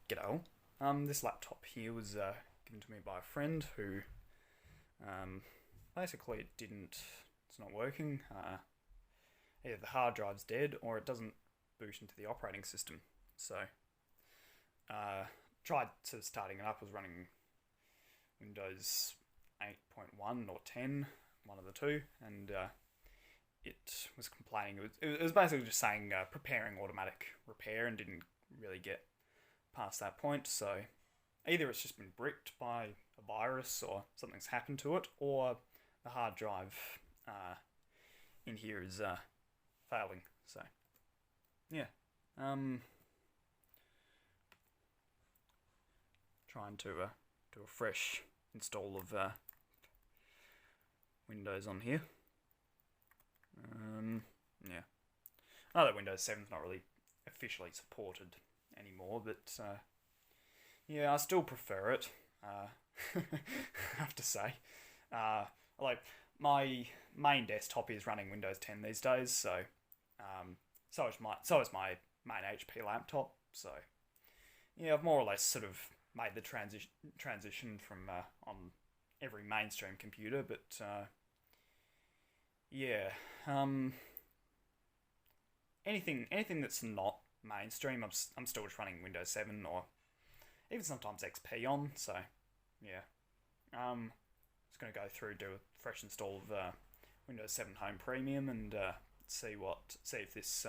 G'day. This laptop here was given to me by a friend who basically it's not working. Either the hard drive's dead or it doesn't boot into the operating system. So, tried sort of starting it up, was running Windows 8.1 or 10, one of the two, and it was complaining. It was basically just saying preparing automatic repair and didn't really get past that point. So either it's just been bricked by a virus or something's happened to it, or the hard drive in here is failing. So yeah, trying to do a fresh install of Windows on here. Yeah, I know that Windows 7 is not really officially supported anymore, but yeah, I still prefer it. I have to say, like my main desktop is running Windows 10 these days, so so is my main HP laptop. So yeah, I've more or less sort of made the transition from on every mainstream computer, but yeah, anything that's not mainstream, I'm still just running Windows 7 or even sometimes XP on. So yeah, just gonna go through, do a fresh install of Windows 7 Home Premium and see if this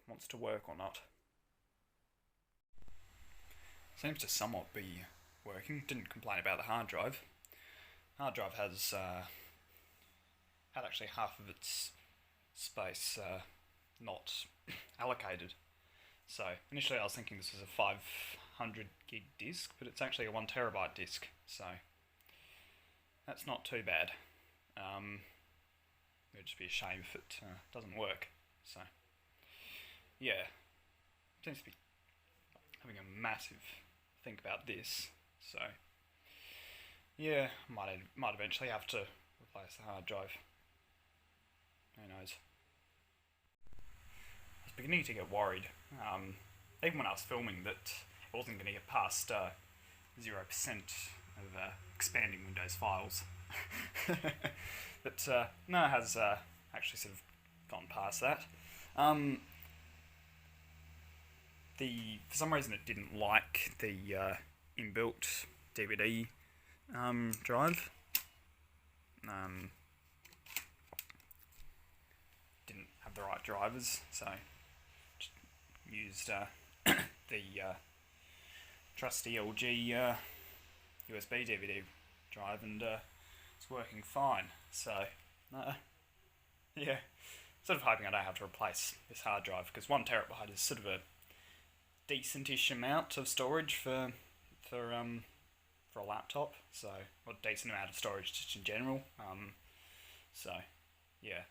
wants to work or not. Seems to somewhat be working. Didn't complain about the hard drive. Hard drive has had actually half of its space not allocated. So initially I was thinking this was a 500 gig disk, but it's actually a 1 terabyte disk. So that's not too bad. It would just be a shame if it doesn't work. So yeah, seems to be having a massive think about this. So yeah, might eventually have to replace the hard drive. Who knows? I was beginning to get worried, even when I was filming, that it wasn't going to get past 0% of expanding Windows files. But no, it has actually sort of gone past that. For some reason it didn't like the inbuilt DVD drive. Didn't have the right drivers, so just used the trusty LG USB DVD drive, and it's working fine. So yeah, sort of hoping I don't have to replace this hard drive, because 1 terabyte is sort of a decentish amount of storage for a laptop. So, or a decent amount of storage just in general. So yeah,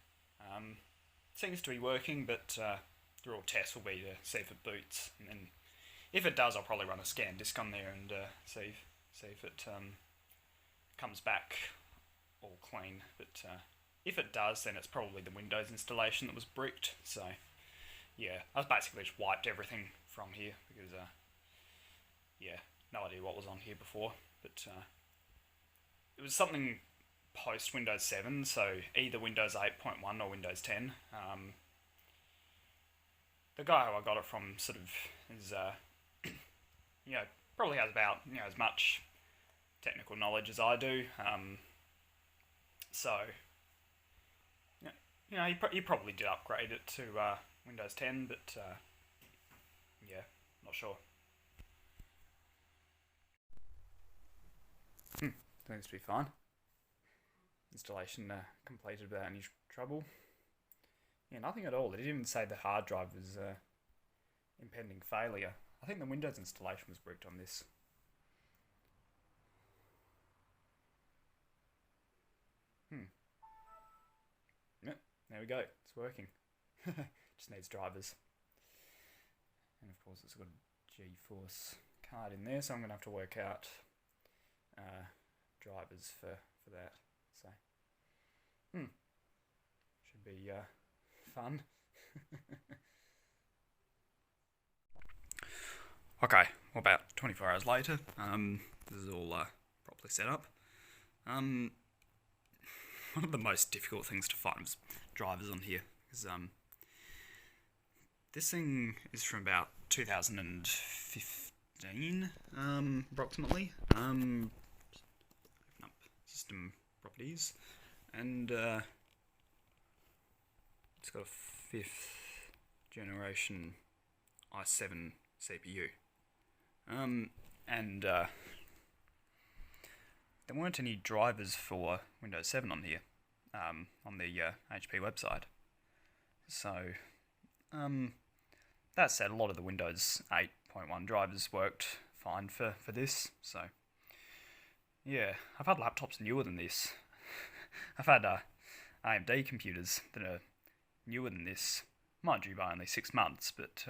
seems to be working, but the real test will be to see if it boots, and then if it does, I'll probably run a scan disk on there and see if it comes back all clean. But if it does, then it's probably the Windows installation that was bricked. So yeah, I basically just wiped everything from here because yeah, no idea what was on here before. But it was something post Windows 7, so either Windows 8.1 or Windows 10. The guy who I got it from sort of is, you know, probably has about, you know, as much technical knowledge as I do. So, you know, he probably did upgrade it to Windows 10, but yeah, not sure. Seems to be fine. Installation completed without any trouble. Yeah, nothing at all. It didn't even say the hard drive was impending failure. I think the Windows installation was bricked on this. Yep, there we go. It's working. Just needs drivers. And of course it's got a GeForce card in there, so I'm going to have to work out drivers for that. So, should be fun. Okay, well, about 24 hours later, this is all properly set up. One of the most difficult things to find was drivers on here, because this thing is from about 2015, approximately. Open up system properties, and it's got a 5th generation i7 CPU. And there weren't any drivers for Windows 7 on here, on the HP website. So, that said, a lot of the Windows 8.1 drivers worked fine for this. So, yeah, I've had laptops newer than this. I've had AMD computers that are newer than this, mind you, by only 6 months, but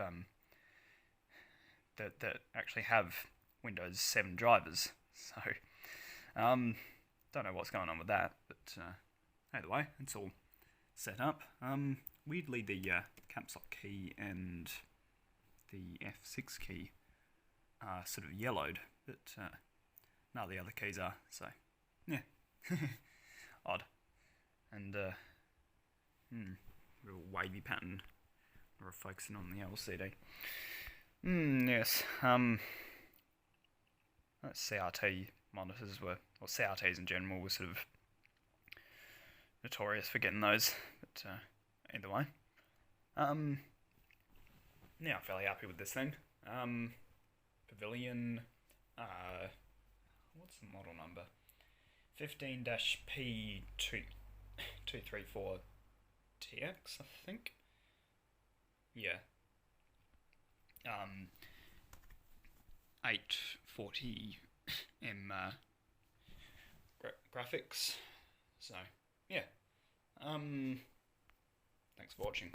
that actually have Windows 7 drivers. So, don't know what's going on with that, but either way, it's all set up. Weirdly, the caps lock key and the F6 key are sort of yellowed, but none of the other keys are, so yeah, odd. And real wavy pattern, we're focusing on the LCD. Yes, CRT monitors were, or CRTs in general, were sort of notorious for getting those, but either way. Yeah, I'm fairly happy with this thing. Pavilion, what's the model number? 15-P234TX, I think. Yeah. 840M graphics. So, yeah. Thanks for watching.